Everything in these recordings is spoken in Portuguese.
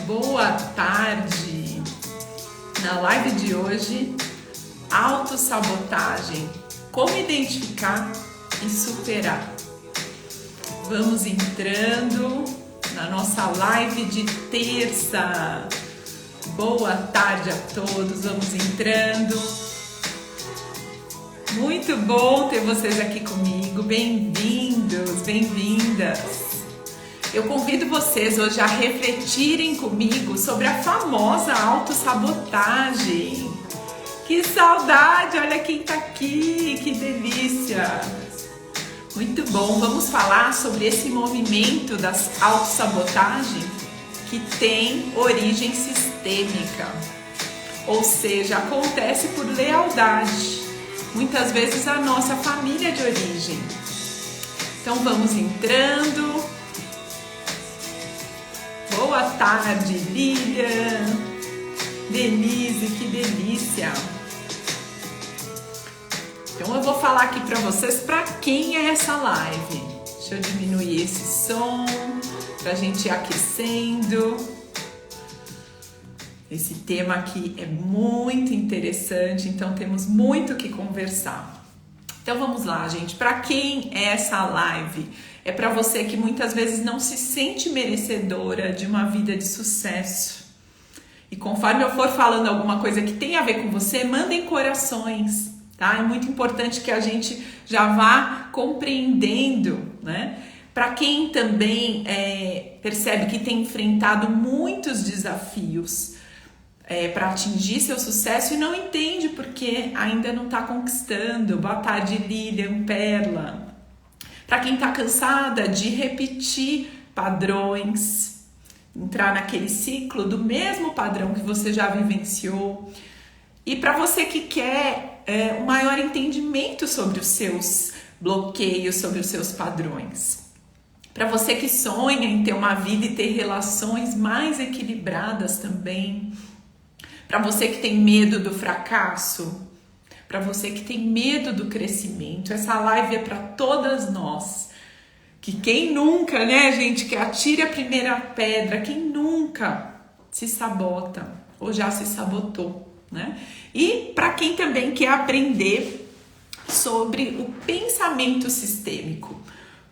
Boa tarde! Na live de hoje, autossabotagem, como identificar e superar. Vamos entrando na nossa live de terça. Boa tarde a todos, vamos entrando. Muito bom ter vocês aqui comigo, bem-vindos, bem-vindas. Eu convido vocês hoje a refletirem comigo sobre a famosa autossabotagem. Que saudade, olha quem tá aqui, que delícia! Muito bom, vamos falar sobre esse movimento das autossabotagem que tem origem sistêmica, ou seja, acontece por lealdade, muitas vezes a nossa família de origem. Então vamos entrando. Boa tarde, Lilian, Denise, que delícia! Então eu vou falar aqui para vocês para quem é essa live. Deixa eu diminuir esse som para a gente ir aquecendo. Esse tema aqui é muito interessante, então temos muito o que conversar. Então vamos lá, gente. Para quem é essa live? É para você que muitas vezes não se sente merecedora de uma vida de sucesso. E conforme eu for falando alguma coisa que tem a ver com você, mandem corações, tá? É muito importante que a gente já vá compreendendo, né? Para quem também percebe que tem enfrentado muitos desafios para atingir seu sucesso e não entende porque ainda não está conquistando. Boa tarde, Lilian, Perla. Para quem está cansada de repetir padrões, entrar naquele ciclo do mesmo padrão que você já vivenciou. E para você que quer um maior entendimento sobre os seus bloqueios, sobre os seus padrões. Para você que sonha em ter uma vida e ter relações mais equilibradas também. Para você que tem medo do fracasso. Para você que tem medo do crescimento, essa live é para todas nós. Que quem nunca, né, gente, que atire a primeira pedra, quem nunca se sabota ou já se sabotou, né? E para quem também quer aprender sobre o pensamento sistêmico.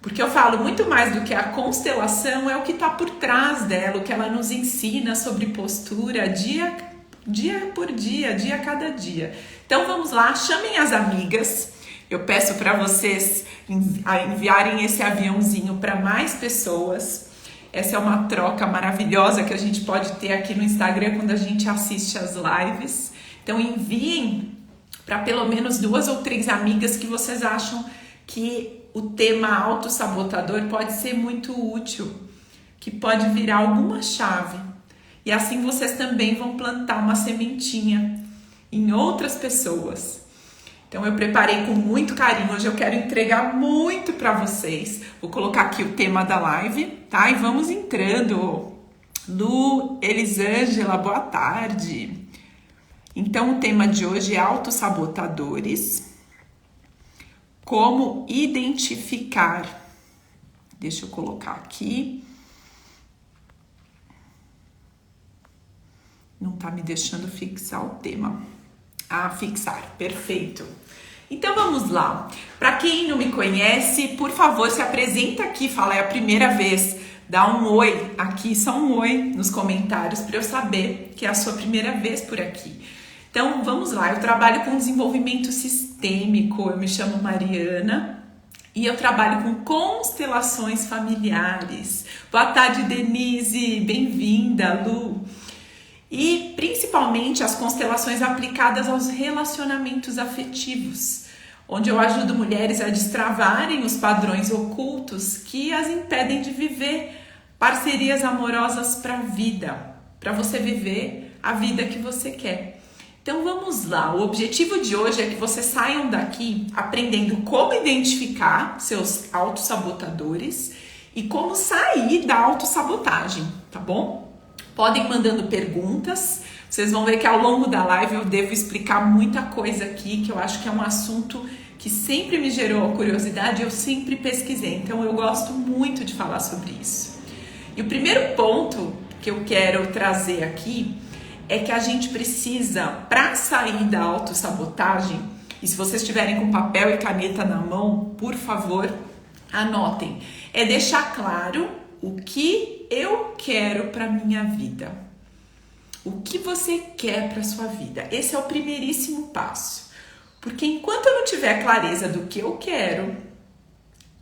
Porque eu falo muito mais do que a constelação, é o que está por trás dela, o que ela nos ensina sobre postura dia por dia, dia a cada dia. Então vamos lá, chamem as amigas. Eu peço para vocês enviarem esse aviãozinho para mais pessoas. Essa é uma troca maravilhosa que a gente pode ter aqui no Instagram quando a gente assiste as lives. Então enviem para pelo menos 2 ou 3 amigas que vocês acham que o tema autossabotador pode ser muito útil, que pode virar alguma chave. E assim vocês também vão plantar uma sementinha em outras pessoas. Então eu preparei com muito carinho, hoje eu quero entregar muito para vocês. Vou colocar aqui o tema da live, tá? E vamos entrando. Lu, Elisângela, boa tarde. Então o tema de hoje é autossabotadores. Como identificar? Deixa eu colocar aqui. Não tá me deixando fixar o tema. Fixar, perfeito. Então vamos lá. Para quem não me conhece, por favor, se apresenta aqui, fala, é a primeira vez. Dá um oi aqui, só um oi nos comentários para eu saber que é a sua primeira vez por aqui. Então vamos lá, eu trabalho com desenvolvimento sistêmico, eu me chamo Mariana e eu trabalho com constelações familiares. Boa tarde, Denise, bem-vinda, Lu. E principalmente as constelações aplicadas aos relacionamentos afetivos, onde eu ajudo mulheres a destravarem os padrões ocultos que as impedem de viver parcerias amorosas para a vida, para você viver a vida que você quer. Então vamos lá, o objetivo de hoje é que vocês saiam daqui aprendendo como identificar seus autossabotadores e como sair da autossabotagem, tá bom? Podem mandando perguntas, vocês vão ver que ao longo da live eu devo explicar muita coisa aqui, que eu acho que é um assunto que sempre me gerou curiosidade, eu sempre pesquisei, então eu gosto muito de falar sobre isso. E o primeiro ponto que eu quero trazer aqui é que a gente precisa, para sair da autossabotagem, e se vocês estiverem com papel e caneta na mão, por favor, anotem, é deixar claro o que eu quero para minha vida. O que você quer para sua vida? Esse é o primeiríssimo passo. Porque enquanto eu não tiver clareza do que eu quero,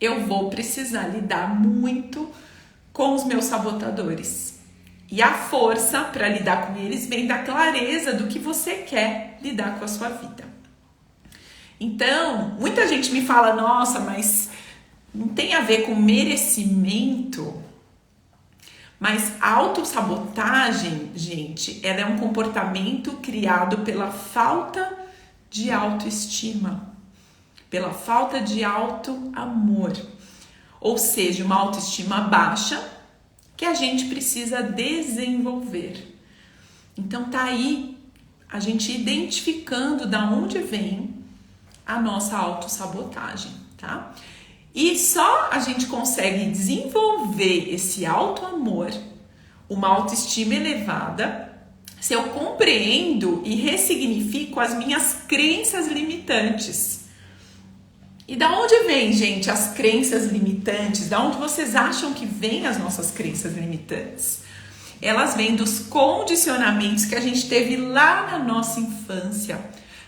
eu vou precisar lidar muito com os meus sabotadores. E a força para lidar com eles vem da clareza do que você quer lidar com a sua vida. Então, muita gente me fala, nossa, mas não tem a ver com merecimento. Mas a autossabotagem, gente, ela é um comportamento criado pela falta de autoestima, pela falta de autoamor. Ou seja, uma autoestima baixa que a gente precisa desenvolver. Então tá aí a gente identificando da onde vem a nossa autossabotagem, tá? E só a gente consegue desenvolver esse autoamor, uma autoestima elevada, se eu compreendo e ressignifico as minhas crenças limitantes. E da onde vem, gente, as crenças limitantes? Da onde vocês acham que vêm as nossas crenças limitantes? Elas vêm dos condicionamentos que a gente teve lá na nossa infância,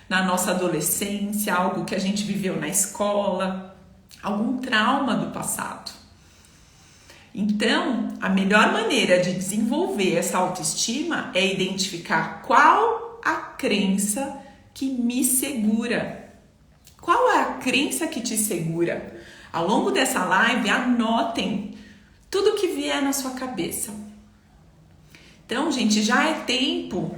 na nossa adolescência, algo que a gente viveu na escola, algum trauma do passado. Então, a melhor maneira de desenvolver essa autoestima é identificar qual a crença que me segura. Qual é a crença que te segura? Ao longo dessa live, anotem tudo que vier na sua cabeça. Então, gente, já é tempo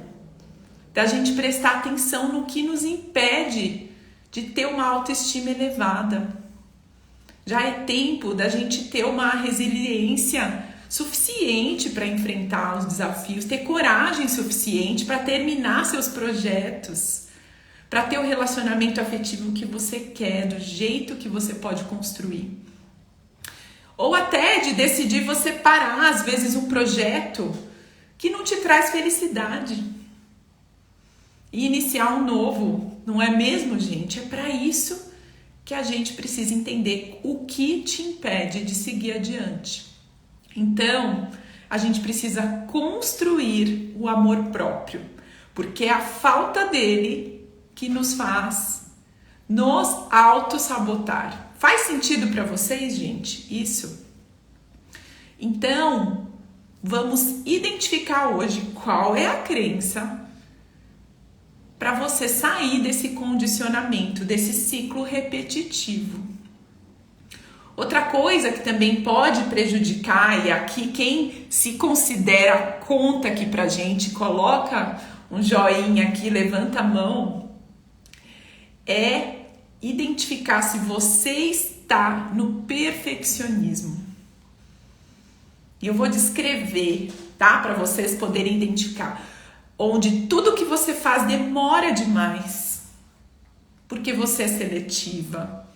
da gente prestar atenção no que nos impede de ter uma autoestima elevada. Já é tempo da gente ter uma resiliência suficiente para enfrentar os desafios, ter coragem suficiente para terminar seus projetos, para ter o relacionamento afetivo que você quer, do jeito que você pode construir. Ou até de decidir você parar, às vezes, um projeto que não te traz felicidade e iniciar um novo, não é mesmo, gente? É para isso que a gente precisa entender o que te impede de seguir adiante. Então, a gente precisa construir o amor próprio, porque é a falta dele que nos faz nos autossabotar. Faz sentido para vocês, gente, isso? Então, vamos identificar hoje qual é a crença para você sair desse condicionamento, desse ciclo repetitivo. Outra coisa que também pode prejudicar, e aqui quem se considera conta aqui pra gente, coloca um joinha aqui, levanta a mão, é identificar se você está no perfeccionismo. E eu vou descrever, tá? Para vocês poderem identificar. Onde tudo que você faz demora demais, porque você é seletiva,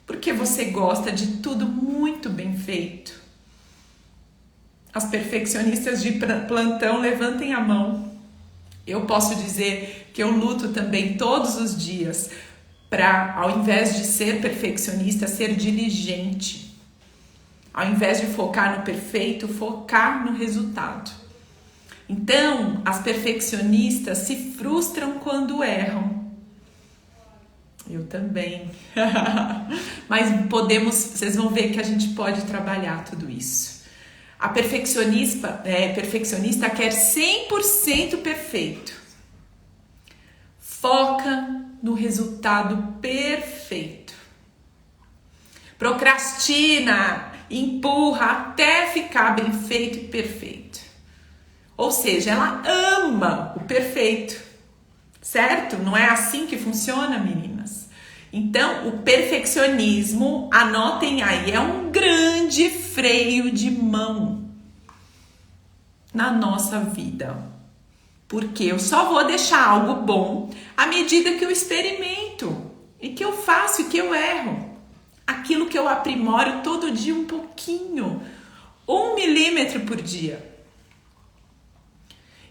porque você gosta de tudo muito bem feito. As perfeccionistas de plantão, levantem a mão. Eu posso dizer que eu luto também todos os dias para, ao invés de ser perfeccionista, ser diligente. Ao invés de focar no perfeito, focar no resultado. Então, as perfeccionistas se frustram quando erram. Eu também. Mas vocês vão ver que a gente pode trabalhar tudo isso. A perfeccionista quer 100% perfeito. Foca no resultado perfeito. Procrastina, empurra até ficar bem feito e perfeito. Ou seja, ela ama o perfeito, certo? Não é assim que funciona, meninas? Então, o perfeccionismo, anotem aí, é um grande freio de mão na nossa vida. Porque eu só vou deixar algo bom à medida que eu experimento e que eu faço e que eu erro. Aquilo que eu aprimoro todo dia um pouquinho, 1 milímetro por dia.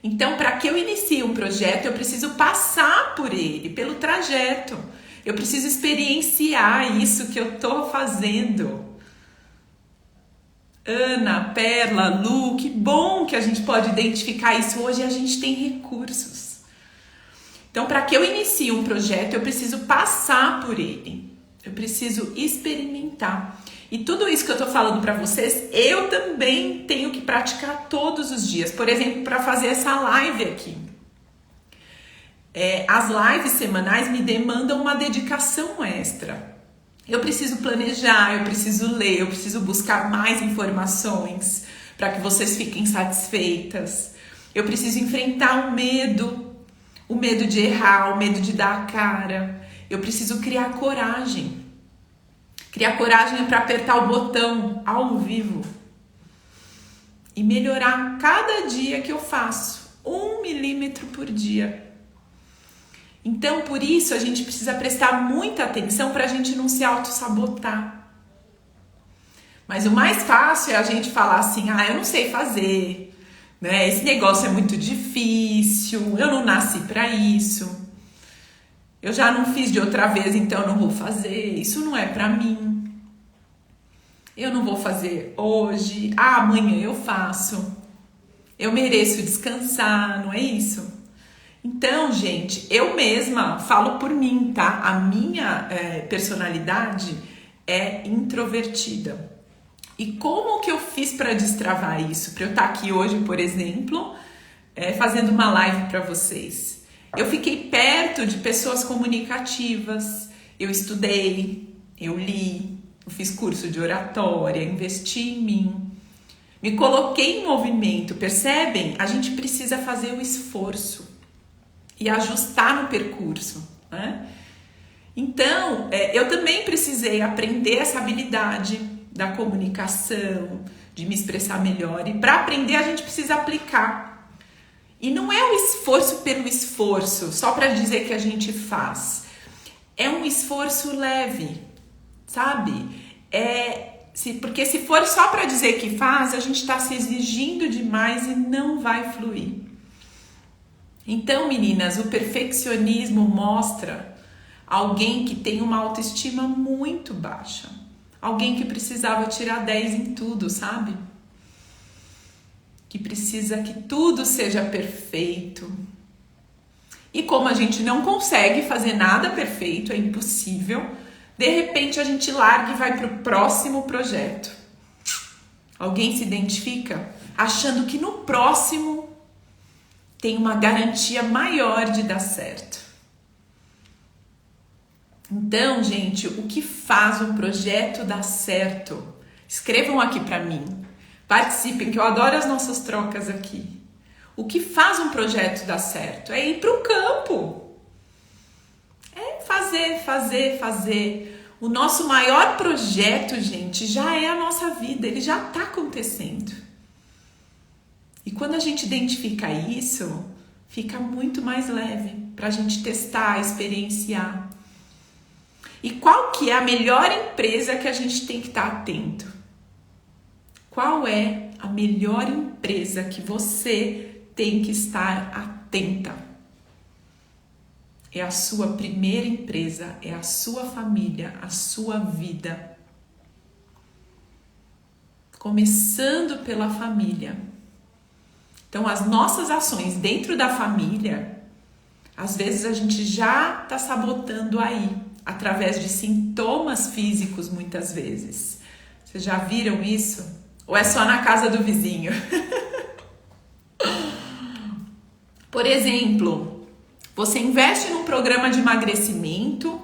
Então, para que eu inicie um projeto, eu preciso passar por ele, pelo trajeto. Eu preciso experienciar isso que eu estou fazendo. Ana, Perla, Lu, que bom que a gente pode identificar isso. Hoje a gente tem recursos. Então, para que eu inicie um projeto, eu preciso passar por ele. Eu preciso experimentar. E tudo isso que eu tô falando para vocês, eu também tenho que praticar todos os dias. Por exemplo, para fazer essa live aqui. As lives semanais me demandam uma dedicação extra. Eu preciso planejar, eu preciso ler, eu preciso buscar mais informações para que vocês fiquem satisfeitas. Eu preciso enfrentar o medo de errar, o medo de dar a cara. Eu preciso criar coragem. Criar coragem para apertar o botão ao vivo e melhorar cada dia que eu faço, 1 milímetro por dia. Então, por isso, a gente precisa prestar muita atenção para a gente não se auto-sabotar. Mas o mais fácil é a gente falar assim, eu não sei fazer, né? Esse negócio é muito difícil, eu não nasci para isso, eu já não fiz de outra vez, então eu não vou fazer, isso não é para mim, eu não vou fazer hoje, amanhã eu faço, eu mereço descansar, não é isso? Então, gente, eu mesma falo por mim, tá? A minha personalidade é introvertida. E como que eu fiz para destravar isso? Para eu estar aqui hoje, por exemplo, fazendo uma live para vocês. Eu fiquei perto de pessoas comunicativas, eu estudei, eu li, eu fiz curso de oratória, investi em mim, me coloquei em movimento, percebem? A gente precisa fazer o esforço e ajustar no percurso, né? Então, eu também precisei aprender essa habilidade da comunicação, de me expressar melhor. E para aprender, a gente precisa aplicar. E não é o esforço pelo esforço, só para dizer que a gente faz. É um esforço leve, sabe? Porque se for só para dizer que faz, a gente está se exigindo demais e não vai fluir. Então, meninas, o perfeccionismo mostra alguém que tem uma autoestima muito baixa. Alguém que precisava tirar 10 em tudo, sabe? Que precisa que tudo seja perfeito. E como a gente não consegue fazer nada perfeito, é impossível, de repente a gente larga e vai para o próximo projeto. Alguém se identifica achando que no próximo tem uma garantia maior de dar certo. Então, gente, o que faz um projeto dar certo? Escrevam aqui para mim. Participem, que eu adoro as nossas trocas aqui. O que faz um projeto dar certo? É ir para o campo. É fazer. O nosso maior projeto, gente, já é a nossa vida. Ele já está acontecendo. E quando a gente identifica isso, fica muito mais leve para a gente testar, experienciar. E qual que é a melhor empresa que a gente tem que estar atento? Qual é a melhor empresa que você tem que estar atenta? É a sua primeira empresa, é a sua família, a sua vida. Começando pela família. Então, as nossas ações dentro da família, às vezes a gente já está sabotando aí, através de sintomas físicos, muitas vezes. Vocês já viram isso? Ou é só na casa do vizinho? Por exemplo, você investe num programa de emagrecimento,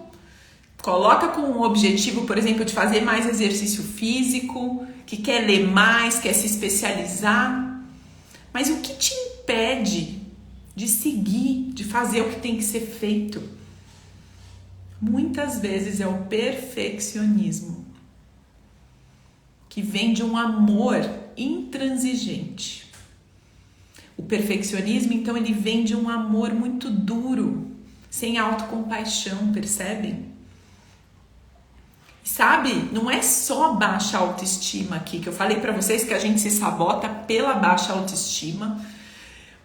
coloca com o objetivo, por exemplo, de fazer mais exercício físico, que quer ler mais, quer se especializar. Mas o que te impede de seguir, de fazer o que tem que ser feito? Muitas vezes é o perfeccionismo, que vem de um amor intransigente. O perfeccionismo, então, ele vem de um amor muito duro, sem autocompaixão, percebem? Sabe, não é só baixa autoestima aqui, que eu falei pra vocês que a gente se sabota pela baixa autoestima,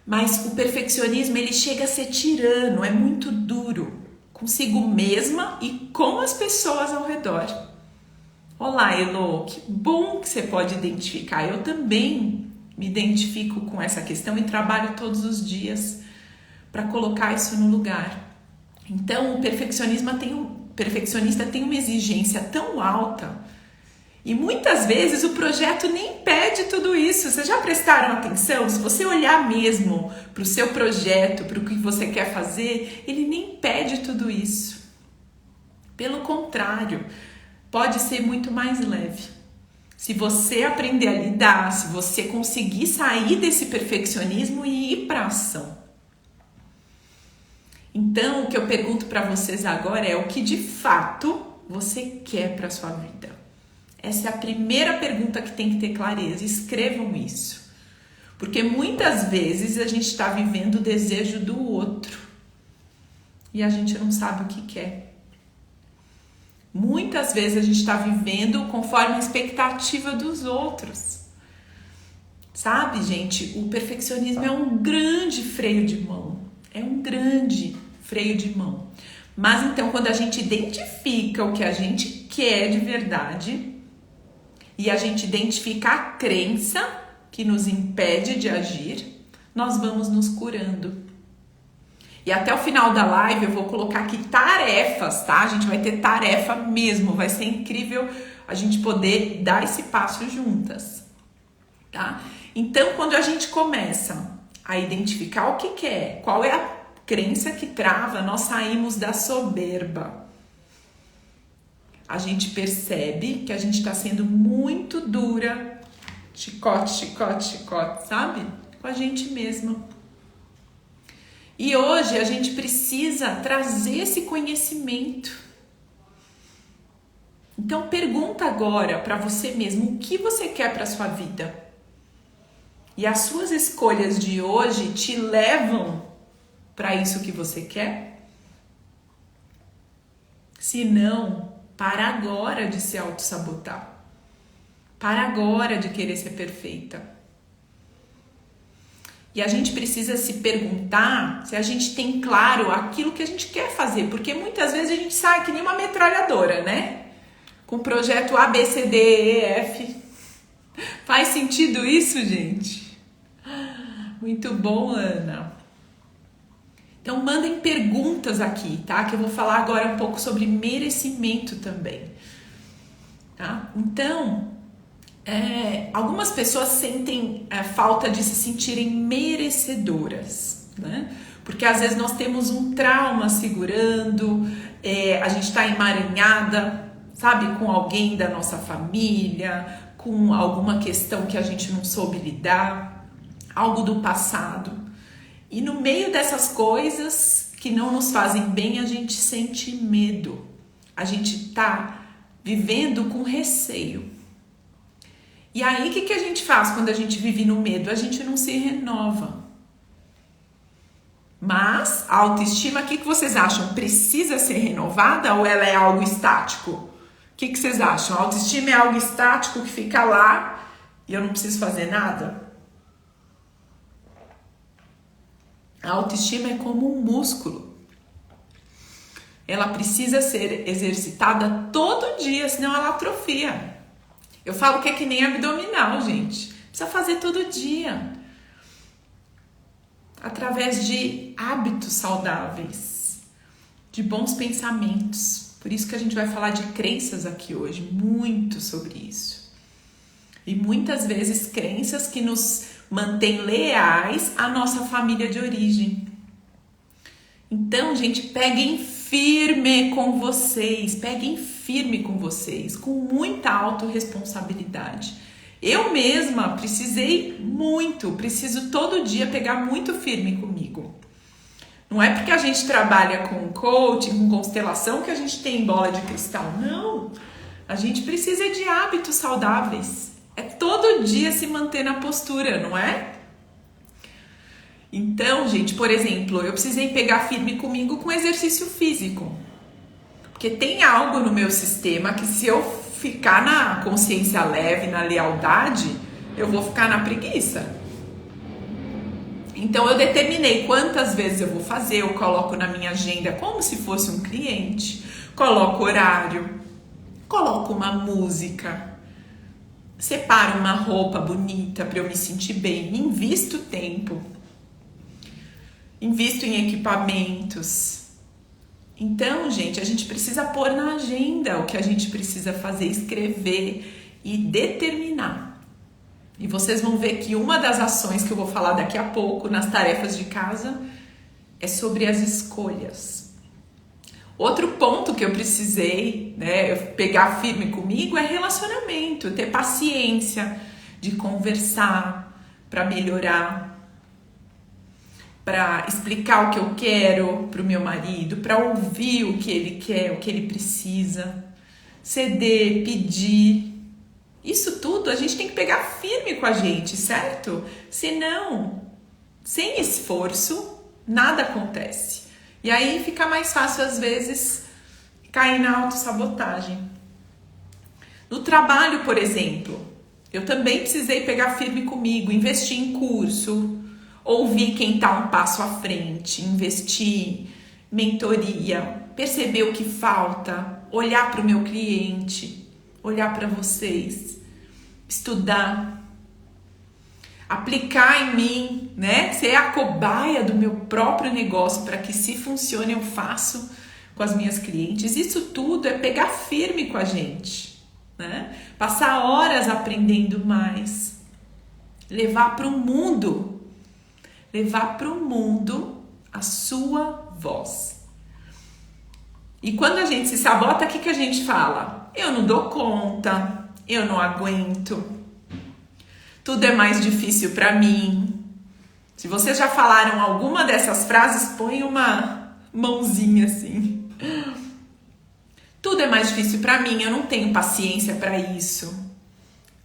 Mas o perfeccionismo, ele chega a ser tirano, é muito duro consigo mesma e com as pessoas ao redor. Olá, Elo, que bom que você pode identificar. Eu também me identifico com essa questão e trabalho todos os dias para colocar isso no lugar. Então, o perfeccionista tem uma exigência tão alta e muitas vezes o projeto nem pede tudo isso. Vocês já prestaram atenção? Se você olhar mesmo para o seu projeto, para o que você quer fazer, ele nem pede tudo isso. Pelo contrário, pode ser muito mais leve. Se você aprender a lidar, se você conseguir sair desse perfeccionismo e ir para a ação. Então, o que eu pergunto para vocês agora é o que de fato você quer para sua vida. Essa é a primeira pergunta que tem que ter clareza. Escrevam isso. Porque muitas vezes a gente está vivendo o desejo do outro e a gente não sabe o que quer. Muitas vezes a gente está vivendo conforme a expectativa dos outros. Sabe, gente, o perfeccionismo é um grande freio de mão. É um grande freio de mão. Mas então, quando a gente identifica o que a gente quer de verdade e a gente identifica a crença que nos impede de agir, nós vamos nos curando. E até o final da live eu vou colocar aqui tarefas, tá? A gente vai ter tarefa mesmo, vai ser incrível a gente poder dar esse passo juntas, tá? Então, quando a gente começa a identificar o que quer, qual é a crença que trava, nós saímos da soberba. A gente percebe que a gente está sendo muito dura, chicote, chicote, chicote, sabe? Com a gente mesma. E hoje a gente precisa trazer esse conhecimento. Então pergunta agora para você mesmo o que você quer para sua vida. E as suas escolhas de hoje te levam para isso que você quer? Se não, para agora de se auto-sabotar. Para agora de querer ser perfeita. E a gente precisa se perguntar se a gente tem claro aquilo que a gente quer fazer. Porque muitas vezes a gente sai que nem uma metralhadora, né? Com o projeto A, B, C, D, E, F. Faz sentido isso, gente? Muito bom, Ana. Então mandem perguntas aqui, tá? Que eu vou falar agora um pouco sobre merecimento também, tá? Então, algumas pessoas sentem falta de se sentirem merecedoras, né? Porque às vezes nós temos um trauma segurando, a gente está emaranhada, sabe? Com alguém da nossa família, com alguma questão que a gente não soube lidar, algo do passado. E no meio dessas coisas que não nos fazem bem, a gente sente medo. A gente está vivendo com receio. E aí, o que a gente faz quando a gente vive no medo? A gente não se renova. Mas a autoestima, o que vocês acham? Precisa ser renovada ou ela é algo estático? O que vocês acham? A autoestima é algo estático que fica lá e eu não preciso fazer nada? A autoestima é como um músculo. Ela precisa ser exercitada todo dia, senão ela atrofia. Eu falo que é que nem abdominal, gente. Precisa fazer todo dia. Através de hábitos saudáveis, de bons pensamentos. Por isso que a gente vai falar de crenças aqui hoje, muito sobre isso. E muitas vezes crenças que nos mantêm leais à nossa família de origem. Então, gente, peguem firme com vocês, com muita autorresponsabilidade. Eu mesma preciso todo dia pegar muito firme comigo. Não é porque a gente trabalha com coaching, com constelação, que a gente tem bola de cristal. Não, a gente precisa de hábitos saudáveis. É todo dia se manter na postura, não é? Então, gente, por exemplo, eu precisei pegar firme comigo com exercício físico. Porque tem algo no meu sistema que se eu ficar na consciência leve, na lealdade, eu vou ficar na preguiça. Então eu determinei quantas vezes eu vou fazer, eu coloco na minha agenda como se fosse um cliente, coloco horário, coloco uma música, separo uma roupa bonita para eu me sentir bem, invisto tempo, invisto em equipamentos. Então, gente, a gente precisa pôr na agenda o que a gente precisa fazer, escrever e determinar. E vocês vão ver que uma das ações que eu vou falar daqui a pouco nas tarefas de casa é sobre as escolhas. Outro ponto que eu precisei, pegar firme comigo é relacionamento, ter paciência de conversar para melhorar, para explicar o que eu quero para o meu marido, para ouvir o que ele quer, o que ele precisa, ceder, pedir. Isso tudo a gente tem que pegar firme com a gente, certo? Senão, sem esforço, nada acontece. E aí fica mais fácil, às vezes, cair na autossabotagem. No trabalho, por exemplo, eu também precisei pegar firme comigo, investir em curso, ouvir quem está um passo à frente, investir, mentoria, perceber o que falta, olhar para o meu cliente, olhar para vocês, estudar, aplicar em mim, ser a cobaia do meu próprio negócio para que, se funcione, eu faço com as minhas clientes. Isso tudo é pegar firme com a gente, passar horas aprendendo mais, levar para o mundo a sua voz. E quando a gente se sabota, o que a gente fala? Eu não dou conta, eu não aguento, tudo é mais difícil para mim. Se vocês já falaram alguma dessas frases, põe uma mãozinha assim. Tudo é mais difícil para mim, eu não tenho paciência para isso.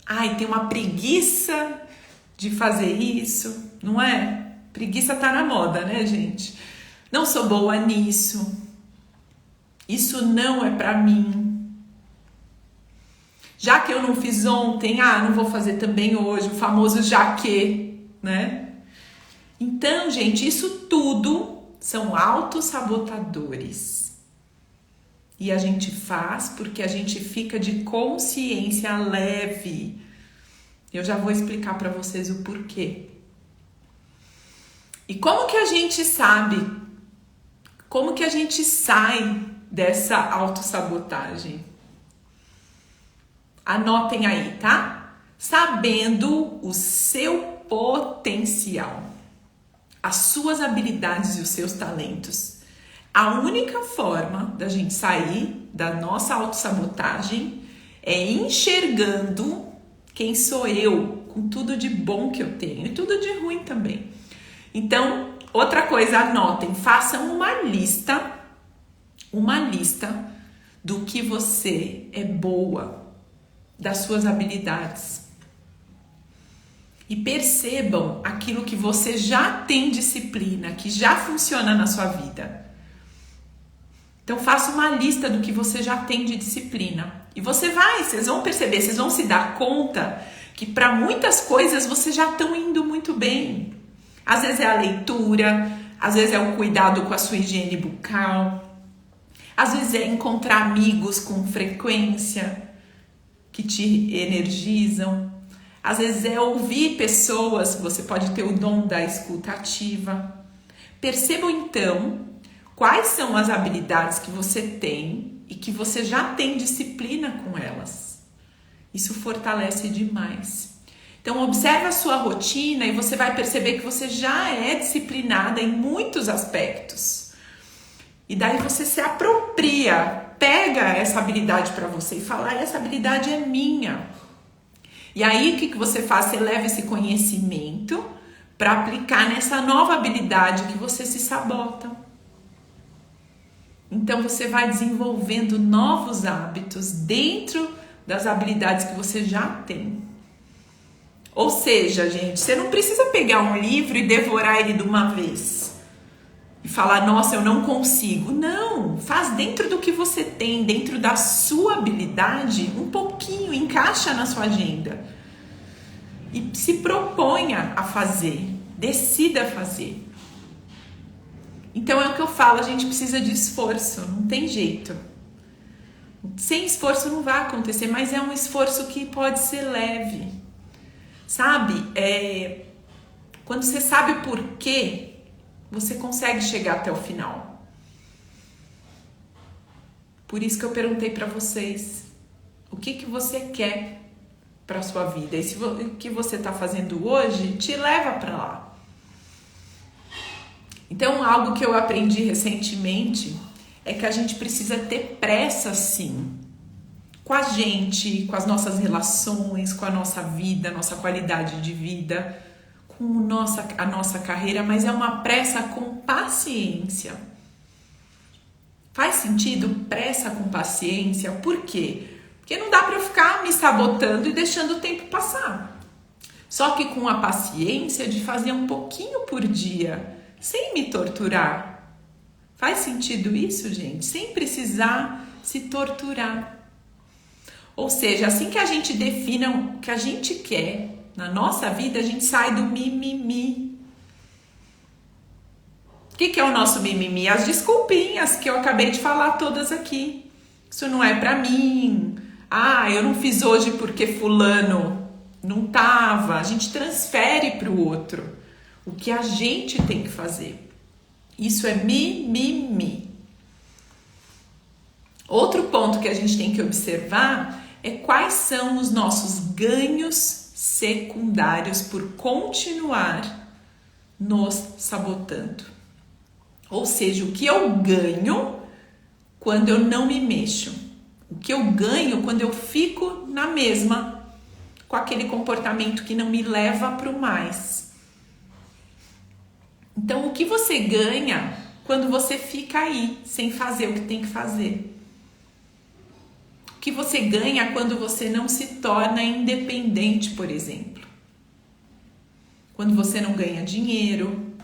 Ai, tem uma preguiça de fazer isso, não é? Preguiça tá na moda, né, gente? Não sou boa nisso. Isso não é para mim. Já que eu não fiz ontem, não vou fazer também hoje, o famoso já que, Então, gente, isso tudo são autossabotadores. E a gente faz porque a gente fica de consciência leve. Eu já vou explicar para vocês o porquê. E como que a gente sabe? Como que a gente sai dessa autossabotagem? Anotem aí, tá? Sabendo o seu potencial, as suas habilidades e os seus talentos. A única forma da gente sair da nossa autossabotagem é enxergando quem sou eu, com tudo de bom que eu tenho e tudo de ruim também. Então, outra coisa, anotem, façam uma lista do que você é boa, das suas habilidades. E percebam aquilo que você já tem disciplina, que já funciona na sua vida. Então faça uma lista do que você já tem de disciplina. E vocês vão perceber, vocês vão se dar conta que para muitas coisas vocês já estão indo muito bem. Às vezes é a leitura, às vezes é o cuidado com a sua higiene bucal, às vezes é encontrar amigos com frequência que te energizam. Às vezes é ouvir pessoas, você pode ter o dom da escuta ativa. Percebam então quais são as habilidades que você tem e que você já tem disciplina com elas. Isso fortalece demais. Então observe a sua rotina e você vai perceber que você já é disciplinada em muitos aspectos. E daí você se apropria, pega essa habilidade para você e fala, essa habilidade é minha. E aí o que você faz? Você leva esse conhecimento para aplicar nessa nova habilidade que você se sabota. Então você vai desenvolvendo novos hábitos dentro das habilidades que você já tem. Ou seja, gente, você não precisa pegar um livro e devorar ele de uma vez. E falar, nossa, eu não consigo. Não, faz dentro do que você tem, dentro da sua habilidade, um pouquinho, encaixa na sua agenda. E se proponha a fazer. Decida fazer. Então é o que eu falo, a gente precisa de esforço, não tem jeito. Sem esforço não vai acontecer, mas é um esforço que pode ser leve. Sabe? Quando você sabe por quê, você consegue chegar até o final. Por isso que eu perguntei para vocês, o que você quer para sua vida? E se o que você está fazendo hoje te leva para lá. Então, algo que eu aprendi recentemente é que a gente precisa ter pressa, sim, com a gente, com as nossas relações, com a nossa vida, nossa qualidade de vida, com a nossa carreira, mas é uma pressa com paciência. Faz sentido pressa com paciência? Por quê? Porque não dá para eu ficar me sabotando e deixando o tempo passar. Só que com a paciência de fazer um pouquinho por dia, sem me torturar. Faz sentido isso, gente? Sem precisar se torturar. Ou seja, assim que a gente defina o que a gente quer na nossa vida, a gente sai do mimimi. O que é o nosso mimimi? As desculpinhas que eu acabei de falar todas aqui. Isso não é pra mim. Eu não fiz hoje porque fulano não tava. A gente transfere pro outro o que a gente tem que fazer. Isso é mimimi. Outro ponto que a gente tem que observar é quais são os nossos ganhos secundários por continuar nos sabotando. Ou seja, o que eu ganho quando eu não me mexo. O que eu ganho quando eu fico na mesma, com aquele comportamento que não me leva para o mais. Então, o que você ganha quando você fica aí, sem fazer o que tem que fazer? O que você ganha quando você não se torna independente, por exemplo? Quando você não ganha dinheiro?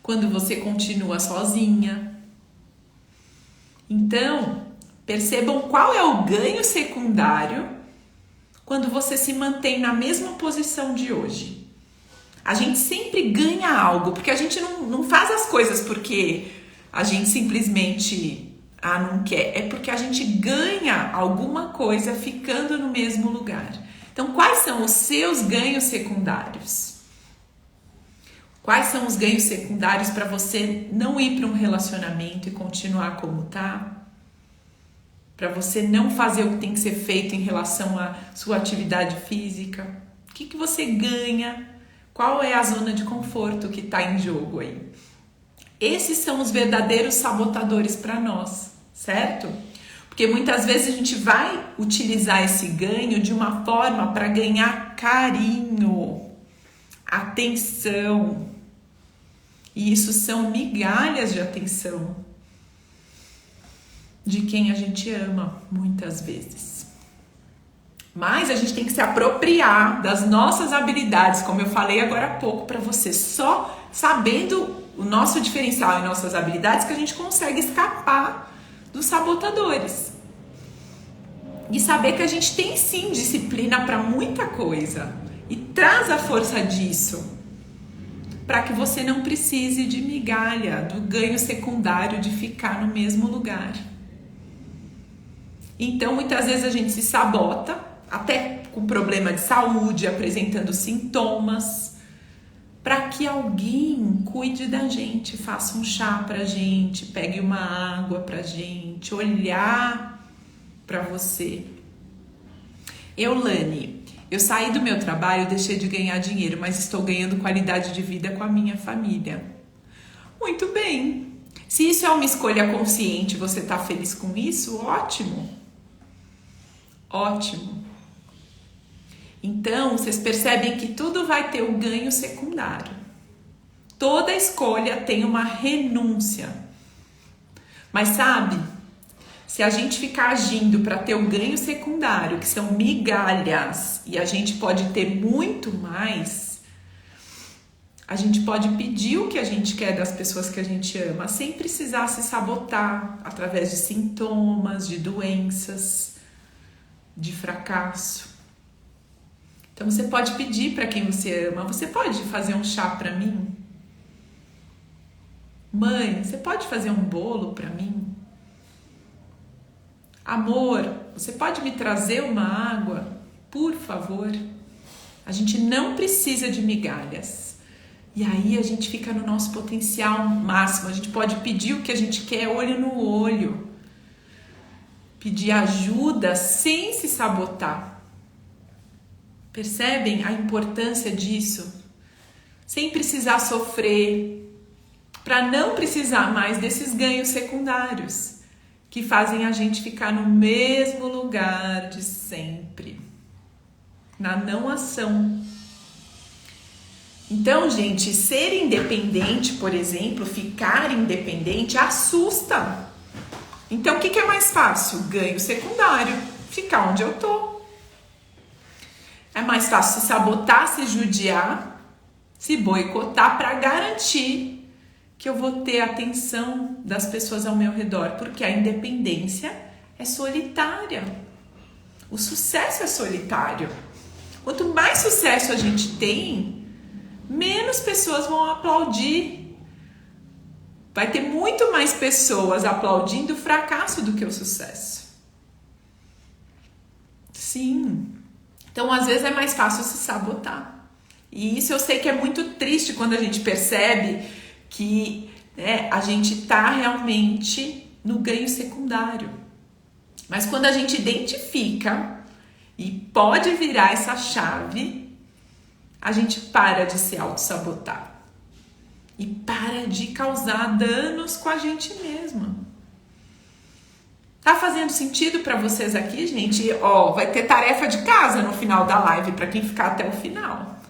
Quando você continua sozinha? Então, percebam qual é o ganho secundário quando você se mantém na mesma posição de hoje. A gente sempre ganha algo, porque a gente não faz as coisas porque a gente simplesmente não quer. É porque a gente ganha alguma coisa ficando no mesmo lugar. Então, quais são os seus ganhos secundários? Quais são os ganhos secundários para você não ir para um relacionamento e continuar como tá? Para você não fazer o que tem que ser feito em relação à sua atividade física? O que você ganha? Qual é a zona de conforto que está em jogo aí? Esses são os verdadeiros sabotadores para nós, certo? Porque muitas vezes a gente vai utilizar esse ganho de uma forma para ganhar carinho, atenção. E isso são migalhas de atenção de quem a gente ama, muitas vezes. Mas a gente tem que se apropriar das nossas habilidades, como eu falei agora há pouco para você. Só sabendo o nosso diferencial e nossas habilidades que a gente consegue escapar dos sabotadores. E saber que a gente tem sim disciplina para muita coisa. E traz a força disso para que você não precise de migalha, do ganho secundário de ficar no mesmo lugar. Então, muitas vezes a gente se sabota, até com problema de saúde, apresentando sintomas, para que alguém cuide da gente, faça um chá pra gente, pegue uma água pra gente, olhar pra você. Eulane, eu saí do meu trabalho, deixei de ganhar dinheiro, mas estou ganhando qualidade de vida com a minha família. Muito bem. Se isso é uma escolha consciente, você está feliz com isso? Ótimo. Ótimo. Então, vocês percebem que tudo vai ter um ganho secundário. Toda escolha tem uma renúncia. Mas sabe, se a gente ficar agindo para ter um ganho secundário, que são migalhas, e a gente pode ter muito mais, a gente pode pedir o que a gente quer das pessoas que a gente ama, sem precisar se sabotar através de sintomas, de doenças, de fracasso. Então você pode pedir para quem você ama, você pode fazer um chá para mim? Mãe, você pode fazer um bolo para mim? Amor, você pode me trazer uma água, por favor? A gente não precisa de migalhas. E aí a gente fica no nosso potencial máximo. A gente pode pedir o que a gente quer, olho no olho. Pedir ajuda sem se sabotar. Percebem a importância disso? Sem precisar sofrer, para não precisar mais desses ganhos secundários que fazem a gente ficar no mesmo lugar de sempre, na não ação. Então, gente, ser independente, por exemplo, ficar independente assusta. Então, o que é mais fácil? Ganho secundário, ficar onde eu tô. É mais fácil se sabotar, se judiar, se boicotar para garantir que eu vou ter a atenção das pessoas ao meu redor, porque a independência é solitária. O sucesso é solitário. Quanto mais sucesso a gente tem, menos pessoas vão aplaudir. Vai ter muito mais pessoas aplaudindo o fracasso do que o sucesso. Sim. Então, às vezes é mais fácil se sabotar. E isso eu sei que é muito triste quando a gente percebe que a gente está realmente no ganho secundário. Mas quando a gente identifica e pode virar essa chave, a gente para de se auto-sabotar e para de causar danos com a gente mesma. Tá fazendo sentido para vocês aqui, gente? Ó, vai ter tarefa de casa no final da live para quem ficar até o final.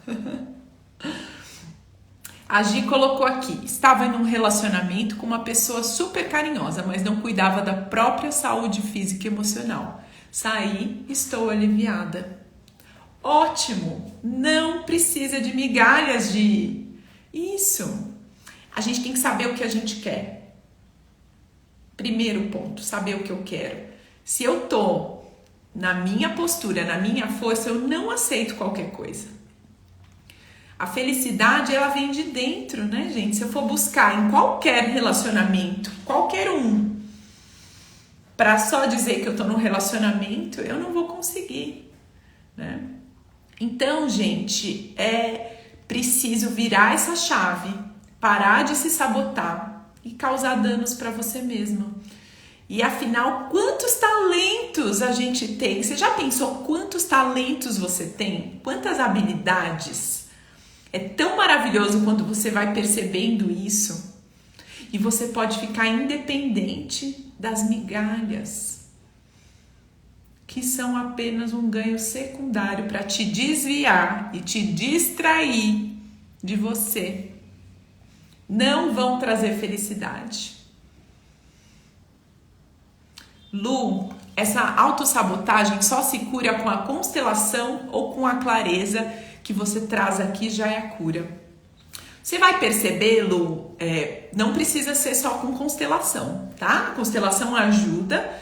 A Gi colocou aqui, estava em um relacionamento com uma pessoa super carinhosa, mas não cuidava da própria saúde física e emocional. Saí, estou aliviada. Ótimo! Não precisa de migalhas, Gi. Isso. A gente tem que saber o que a gente quer. Primeiro ponto, saber o que eu quero. Se eu tô na minha postura, na minha força, eu não aceito qualquer coisa. A felicidade, ela vem de dentro, né, gente? Se eu for buscar em qualquer relacionamento, qualquer um, para só dizer que eu tô num relacionamento, eu não vou conseguir, né? Então, gente, é preciso virar essa chave, parar de se sabotar e causar danos para você mesma. E afinal, quantos talentos a gente tem? Você já pensou quantos talentos você tem? Quantas habilidades? É tão maravilhoso quando você vai percebendo isso e você pode ficar independente das migalhas, que são apenas um ganho secundário para te desviar e te distrair de você. Não vão trazer felicidade. Lu, essa autossabotagem só se cura com a constelação ou com a clareza que você traz aqui já é a cura. Você vai perceber, Lu, não precisa ser só com constelação, tá? A constelação ajuda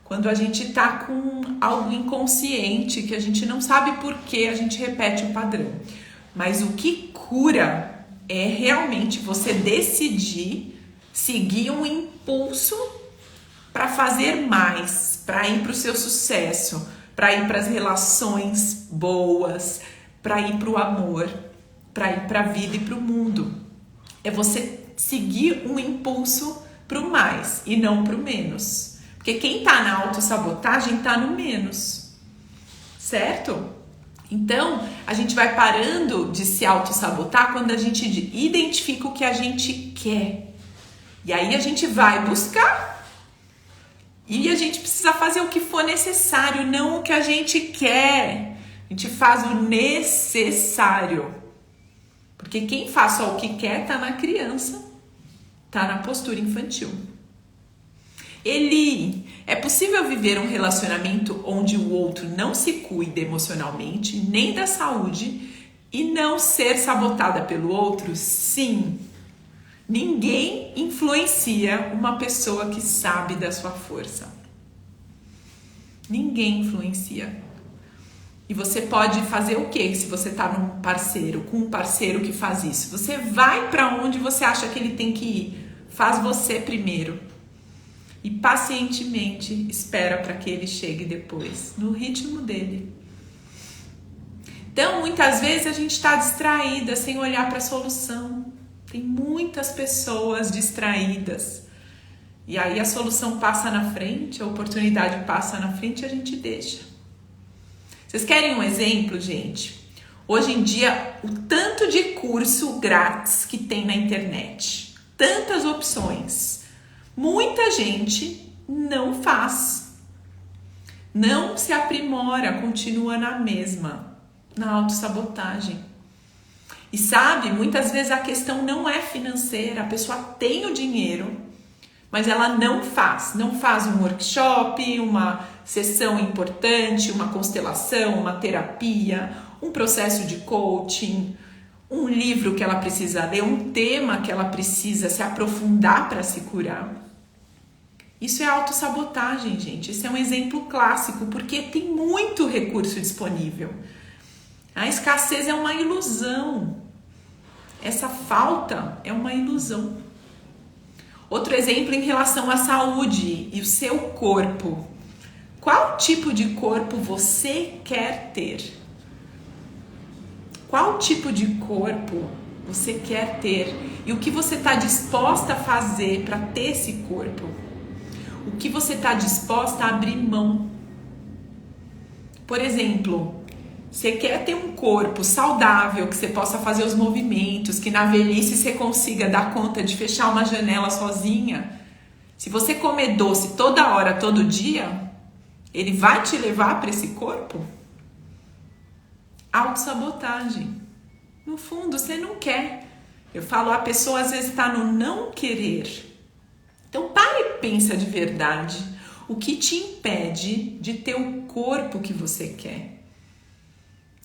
quando a gente tá com algo inconsciente, que a gente não sabe por que a gente repete o padrão. Mas o que cura é realmente você decidir seguir um impulso para fazer mais, para ir para o seu sucesso, para ir para as relações boas, para ir para o amor, para ir para a vida e para o mundo. É você seguir um impulso para o mais e não para o menos. Porque quem está na autossabotagem está no menos, certo? Então, a gente vai parando de se autossabotar quando a gente identifica o que a gente quer. E aí a gente vai buscar. E a gente precisa fazer o que for necessário, não o que a gente quer. A gente faz o necessário. Porque quem faz só o que quer tá na criança, tá na postura infantil. Eli, é possível viver um relacionamento onde o outro não se cuida emocionalmente, nem da saúde, e não ser sabotada pelo outro? Sim. Ninguém influencia uma pessoa que sabe da sua força. Ninguém influencia. E você pode fazer o quê se você tá com um parceiro que faz isso? Você vai para onde você acha que ele tem que ir. Faz você primeiro. E pacientemente espera para que ele chegue depois, no ritmo dele. Então, muitas vezes a gente está distraída, sem olhar para a solução. Tem muitas pessoas distraídas. E aí a solução passa na frente, a oportunidade passa na frente e a gente deixa. Vocês querem um exemplo, gente? Hoje em dia, o tanto de curso grátis que tem na internet, tantas opções, muita gente não faz, não se aprimora, continua na mesma, na autossabotagem. E sabe, muitas vezes a questão não é financeira, a pessoa tem o dinheiro, mas ela não faz um workshop, uma sessão importante, uma constelação, uma terapia, um processo de coaching, um livro que ela precisa ler, um tema que ela precisa se aprofundar para se curar. Isso é autossabotagem, gente. Esse é um exemplo clássico, porque tem muito recurso disponível. A escassez é uma ilusão. Essa falta é uma ilusão. Outro exemplo em relação à saúde e o seu corpo. Qual tipo de corpo você quer ter? Qual tipo de corpo você quer ter? E o que você está disposta a fazer para ter esse corpo? O que você está disposta a abrir mão? Por exemplo, você quer ter um corpo saudável, que você possa fazer os movimentos, que na velhice você consiga dar conta de fechar uma janela sozinha. Se você comer doce toda hora, todo dia, ele vai te levar para esse corpo? Autossabotagem. No fundo, você não quer. Eu falo, a pessoa às vezes está no não querer. Então, pare e pensa de verdade. O que te impede de ter o corpo que você quer?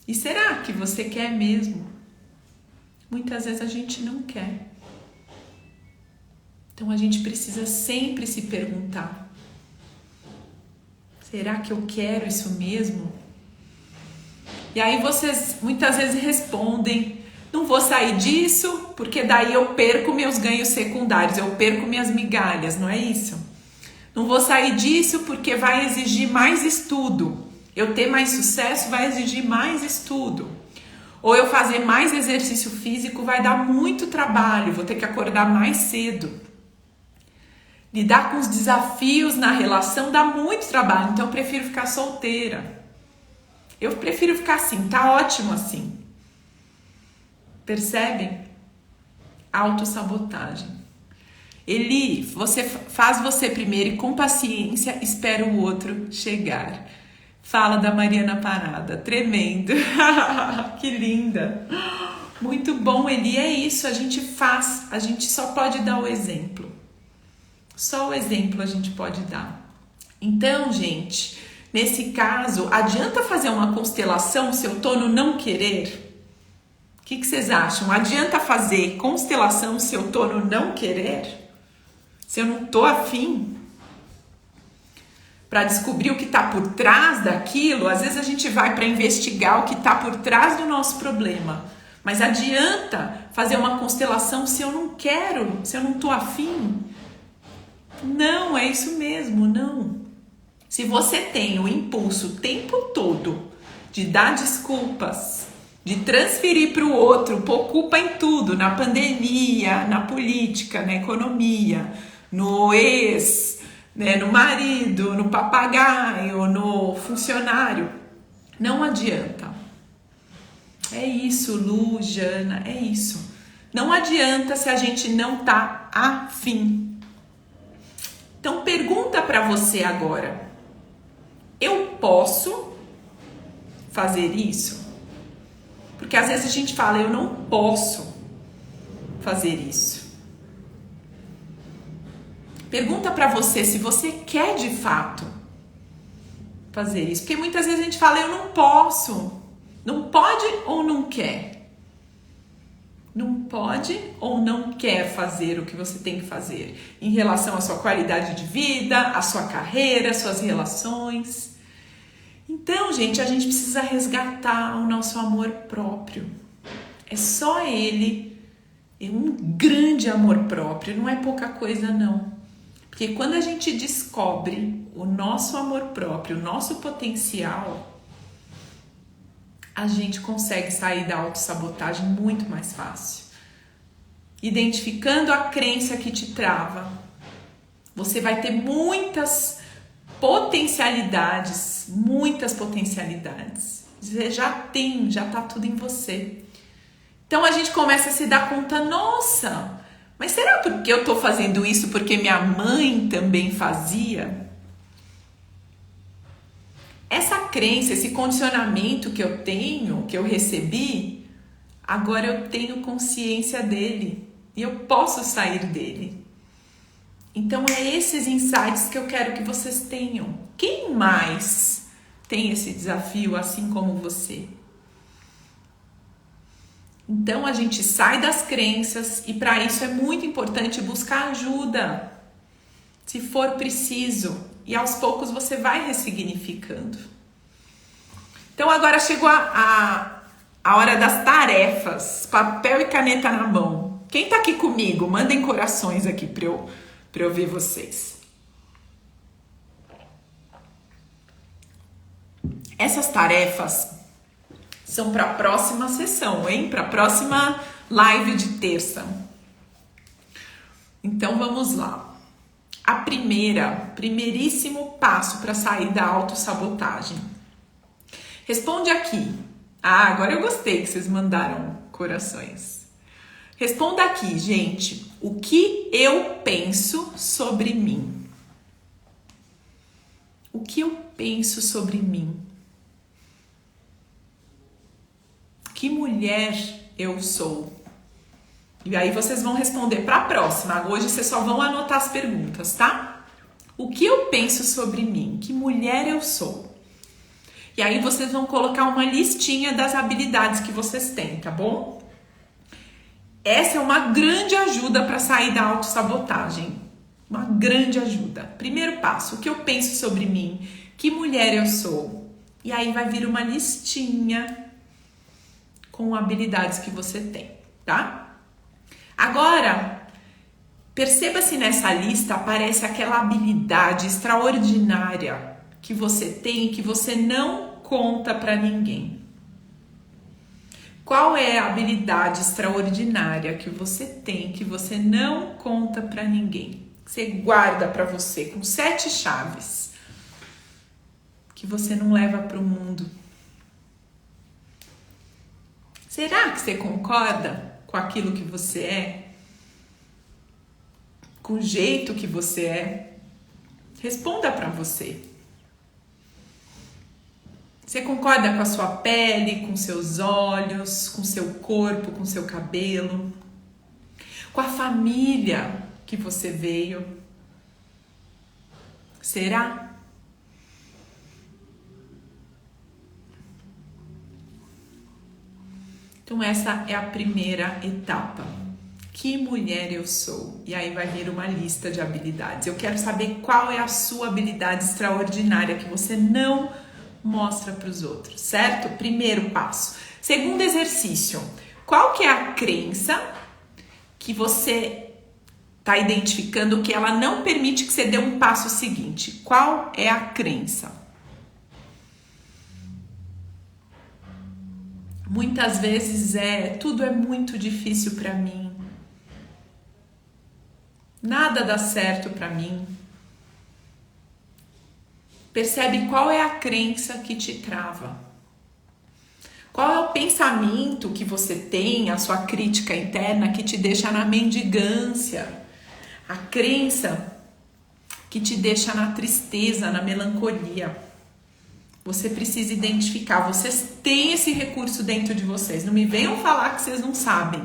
E será que você quer mesmo? Muitas vezes a gente não quer. Então, a gente precisa sempre se perguntar. Será que eu quero isso mesmo? E aí vocês muitas vezes respondem, não vou sair disso, porque daí eu perco meus ganhos secundários, eu perco minhas migalhas, não é isso? Não vou sair disso porque vai exigir mais estudo. Eu ter mais sucesso vai exigir mais estudo. Ou eu fazer mais exercício físico vai dar muito trabalho, vou ter que acordar mais cedo. Lidar com os desafios na relação dá muito trabalho, então eu prefiro ficar solteira. Eu prefiro ficar assim, tá ótimo assim. Percebem? Autossabotagem. Eli, faz você primeiro e com paciência espera o outro chegar. Fala da Mariana Parada, tremendo. Que linda. Muito bom, Eli, é isso, a gente faz, a gente só pode dar o exemplo. Só o exemplo a gente pode dar. Então, gente, nesse caso, adianta fazer uma constelação se eu tô no não querer? O que vocês acham? Adianta fazer constelação se eu tô no não querer? Se eu não tô afim? Para descobrir o que está por trás daquilo, às vezes a gente vai para investigar o que está por trás do nosso problema. Mas adianta fazer uma constelação se eu não quero, se eu não tô afim? Não, é isso mesmo, não. Se você tem o impulso o tempo todo de dar desculpas, de transferir para o outro, pôr culpa em tudo, na pandemia, na política, na economia, no ex, né, no marido, no papagaio, no funcionário, não adianta. É isso, Lu, Jana, é isso. Não adianta se a gente não tá afim. Então pergunta para você agora, eu posso fazer isso? Porque às vezes a gente fala, eu não posso fazer isso. Pergunta para você se você quer de fato fazer isso. Porque muitas vezes a gente fala, eu não posso. Não pode ou não quer? Não pode ou não quer fazer o que você tem que fazer em relação à sua qualidade de vida, à sua carreira, às suas relações. Então, gente, a gente precisa resgatar o nosso amor próprio. É só ele, é um grande amor próprio, não é pouca coisa não. Porque quando a gente descobre o nosso amor próprio, o nosso potencial, a gente consegue sair da autossabotagem muito mais fácil. Identificando a crença que te trava, você vai ter muitas potencialidades. Você já tem, já tá tudo em você. Então a gente começa a se dar conta, nossa, mas será porque eu tô fazendo isso porque minha mãe também fazia? Essa crença, esse condicionamento que eu tenho, que eu recebi, agora eu tenho consciência dele e eu posso sair dele. Então é esses insights que eu quero que vocês tenham. Quem mais tem esse desafio assim como você? Então a gente sai das crenças e para isso é muito importante buscar ajuda, se for preciso, e aos poucos você vai ressignificando. Então agora chegou a hora das tarefas, papel e caneta na mão. Quem tá aqui comigo? Mandem corações aqui para eu ver vocês. Essas tarefas são para a próxima sessão, hein? Para a próxima live de terça. Então vamos lá. Primeiríssimo passo para sair da autossabotagem. Responde aqui. Agora eu gostei que vocês mandaram corações. Responda aqui, gente. O que eu penso sobre mim? O que eu penso sobre mim? Que mulher eu sou? E aí vocês vão responder para a próxima. Hoje vocês só vão anotar as perguntas, tá? O que eu penso sobre mim? Que mulher eu sou? E aí vocês vão colocar uma listinha das habilidades que vocês têm, tá bom? Essa é uma grande ajuda para sair da autossabotagem. Uma grande ajuda. Primeiro passo, o que eu penso sobre mim? Que mulher eu sou? E aí vai vir uma listinha com habilidades que você tem, tá? Agora, perceba se nessa lista aparece aquela habilidade extraordinária que você tem, que você não conta para ninguém. Qual é a habilidade extraordinária que você tem, que você não conta para ninguém? Que você guarda para você com 7 chaves, que você não leva para o mundo. Será que você concorda com aquilo que você é? Com o jeito que você é? Responda para você. Você concorda com a sua pele, com seus olhos, com seu corpo, com seu cabelo? Com a família que você veio? Será? Então essa é a primeira etapa. Que mulher eu sou? E aí vai vir uma lista de habilidades. Eu quero saber qual é a sua habilidade extraordinária que você não mostra para os outros, certo? Primeiro passo. Segundo exercício. Qual que é a crença que você está identificando que ela não permite que você dê um passo seguinte? Qual é a crença? Muitas vezes tudo é muito difícil para mim. Nada dá certo para mim. Percebe qual é a crença que te trava? Qual é o pensamento que você tem, a sua crítica interna que te deixa na mendigância? A crença que te deixa na tristeza, na melancolia. Você precisa identificar, vocês têm esse recurso dentro de vocês. Não me venham falar que vocês não sabem.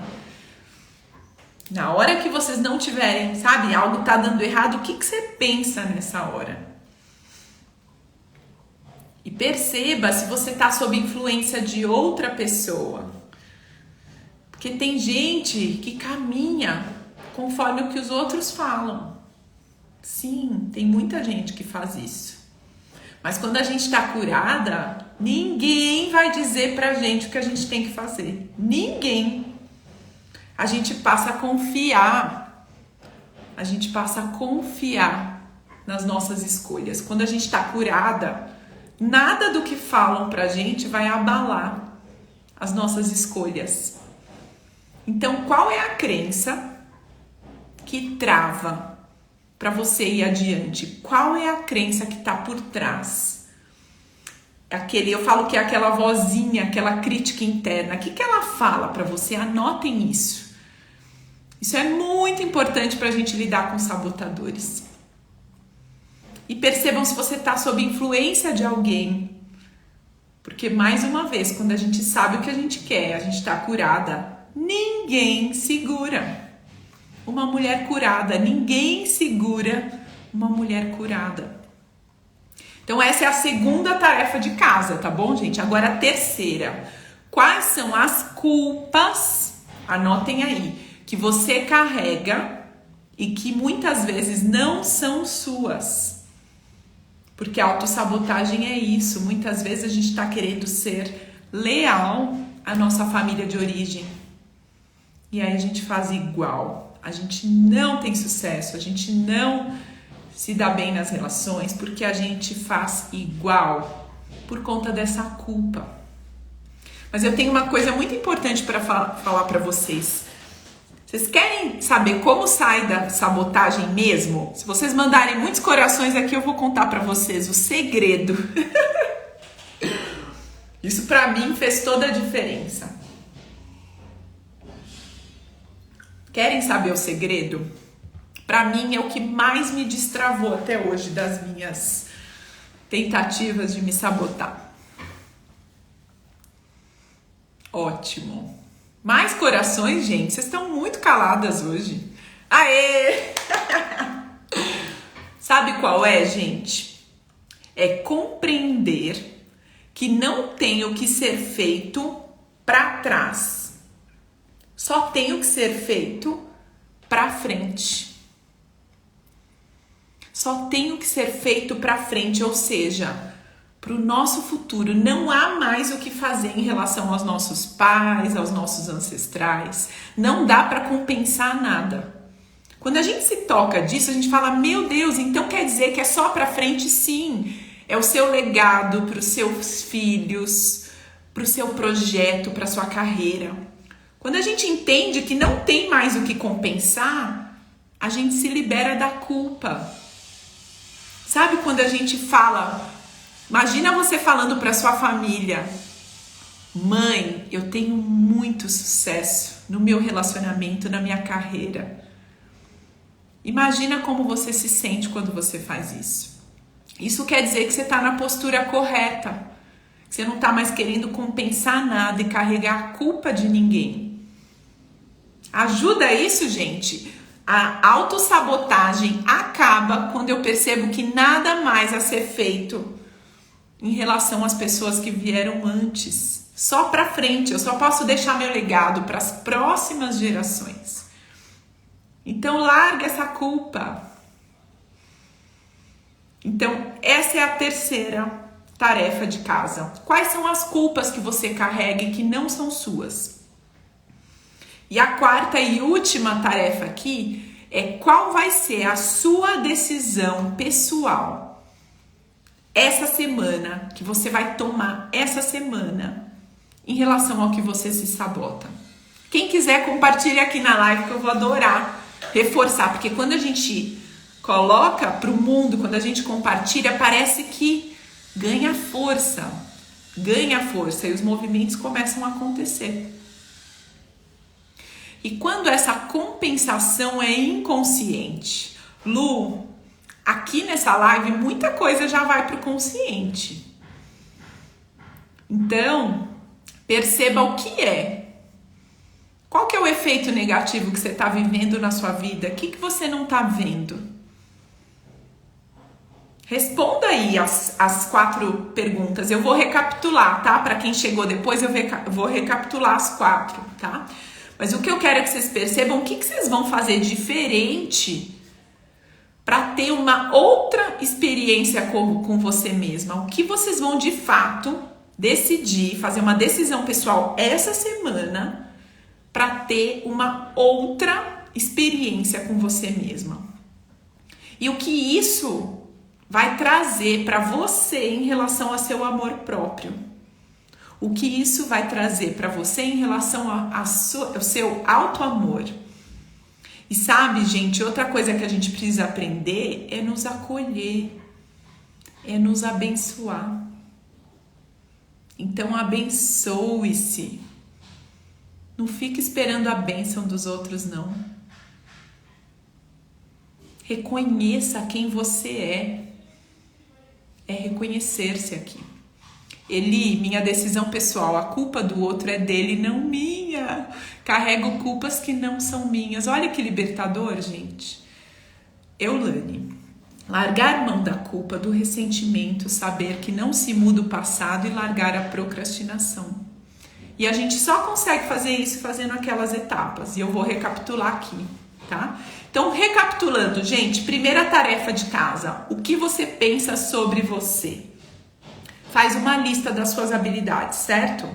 Na hora que vocês não tiverem, sabe, algo tá dando errado, o que você pensa nessa hora? E perceba se você tá sob influência de outra pessoa. Porque tem gente que caminha conforme o que os outros falam. Sim, tem muita gente que faz isso. Mas quando a gente está curada, ninguém vai dizer pra gente o que a gente tem que fazer. Ninguém. A gente passa a confiar. A gente passa a confiar nas nossas escolhas. Quando a gente está curada, nada do que falam pra gente vai abalar as nossas escolhas. Então, qual é a crença que trava para você ir adiante? Qual é a crença que está por trás? Eu falo que é aquela vozinha, aquela crítica interna. O que ela fala para você? Anotem isso. Isso é muito importante para a gente lidar com sabotadores. E percebam se você está sob influência de alguém. Porque, mais uma vez, quando a gente sabe o que a gente quer, a gente está curada, ninguém segura uma mulher curada. Ninguém segura uma mulher curada. Então, essa é a segunda tarefa de casa, tá bom, gente? Agora, a terceira. Quais são as culpas, anotem aí, que você carrega e que muitas vezes não são suas? Porque a autossabotagem é isso. Muitas vezes a gente está querendo ser leal à nossa família de origem. E aí a gente faz igual. A gente não tem sucesso, a gente não se dá bem nas relações porque a gente faz igual por conta dessa culpa. Mas eu tenho uma coisa muito importante para falar para vocês. Vocês querem saber como sai da sabotagem mesmo? Se vocês mandarem muitos corações aqui, eu vou contar para vocês o segredo. Isso para mim fez toda a diferença. Querem saber o segredo? Para mim é o que mais me destravou até hoje das minhas tentativas de me sabotar. Ótimo. Mais corações, gente? Vocês estão muito caladas hoje. Aê! Sabe qual é, gente? É compreender que não tem o que ser feito para trás. Só tem o que ser feito para frente. Só tem o que ser feito para frente, ou seja, para o nosso futuro. Não há mais o que fazer em relação aos nossos pais, aos nossos ancestrais. Não dá para compensar nada. Quando a gente se toca disso, a gente fala, meu Deus, então quer dizer que é só para frente? Sim, é o seu legado para os seus filhos, para o seu projeto, para a sua carreira. Quando a gente entende que não tem mais o que compensar, a gente se libera da culpa. Sabe quando a gente fala, imagina você falando para sua família, mãe, eu tenho muito sucesso no meu relacionamento, na minha carreira. Imagina como você se sente quando você faz isso. Isso quer dizer que você está na postura correta, que você não está mais querendo compensar nada e carregar a culpa de ninguém. Ajuda isso, gente? A autossabotagem acaba quando eu percebo que nada mais a ser feito em relação às pessoas que vieram antes. Só para frente, eu só posso deixar meu legado para as próximas gerações. Então larga essa culpa. Então essa é a terceira tarefa de casa. Quais são as culpas que você carrega e que não são suas? E a quarta e última tarefa aqui é qual vai ser a sua decisão pessoal essa semana, que você vai tomar essa semana em relação ao que você se sabota. Quem quiser, compartilhe aqui na live que eu vou adorar reforçar, porque quando a gente coloca para o mundo, quando a gente compartilha, parece que ganha força e os movimentos começam a acontecer. E quando essa compensação é inconsciente, Lu, aqui nessa live muita coisa já vai para o consciente. Então, perceba o que é. Qual que é o efeito negativo que você está vivendo na sua vida? O que você não está vendo? Responda aí as 4 perguntas. Eu vou recapitular, tá? Para quem chegou depois, eu vou recapitular as 4, tá? Mas o que eu quero é que vocês percebam o que vocês vão fazer diferente para ter uma outra experiência com você mesma. O que vocês vão de fato decidir, fazer uma decisão pessoal essa semana para ter uma outra experiência com você mesma. E o que isso vai trazer para você em relação ao seu amor próprio. O que isso vai trazer para você em relação ao seu auto-amor. E sabe, gente, outra coisa que a gente precisa aprender é nos acolher, é nos abençoar. Então abençoe-se. Não fique esperando a bênção dos outros, não. Reconheça quem você é. É reconhecer-se aqui. Eli, minha decisão pessoal, a culpa do outro é dele, não minha. Carrego culpas que não são minhas. Olha que libertador, gente. Eulane, largar mão da culpa, do ressentimento, saber que não se muda o passado e largar a procrastinação. E a gente só consegue fazer isso fazendo aquelas etapas. E eu vou recapitular aqui, tá? Então, recapitulando, gente, primeira tarefa de casa. O que você pensa sobre você? Faz uma lista das suas habilidades, certo?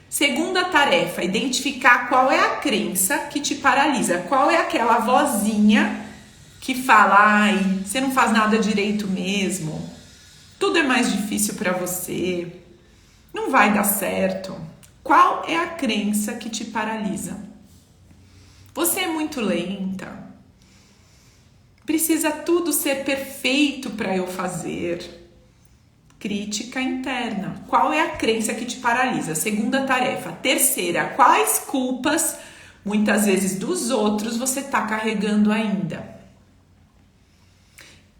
Segunda tarefa, identificar qual é a crença que te paralisa. Qual é aquela vozinha que fala, ai, você não faz nada direito mesmo. Tudo é mais difícil para você. Não vai dar certo. Qual é a crença que te paralisa? Você é muito lenta. Precisa tudo ser perfeito para eu fazer. Crítica interna. Qual é a crença que te paralisa? Segunda tarefa. Terceira, quais culpas, muitas vezes dos outros, você está carregando ainda?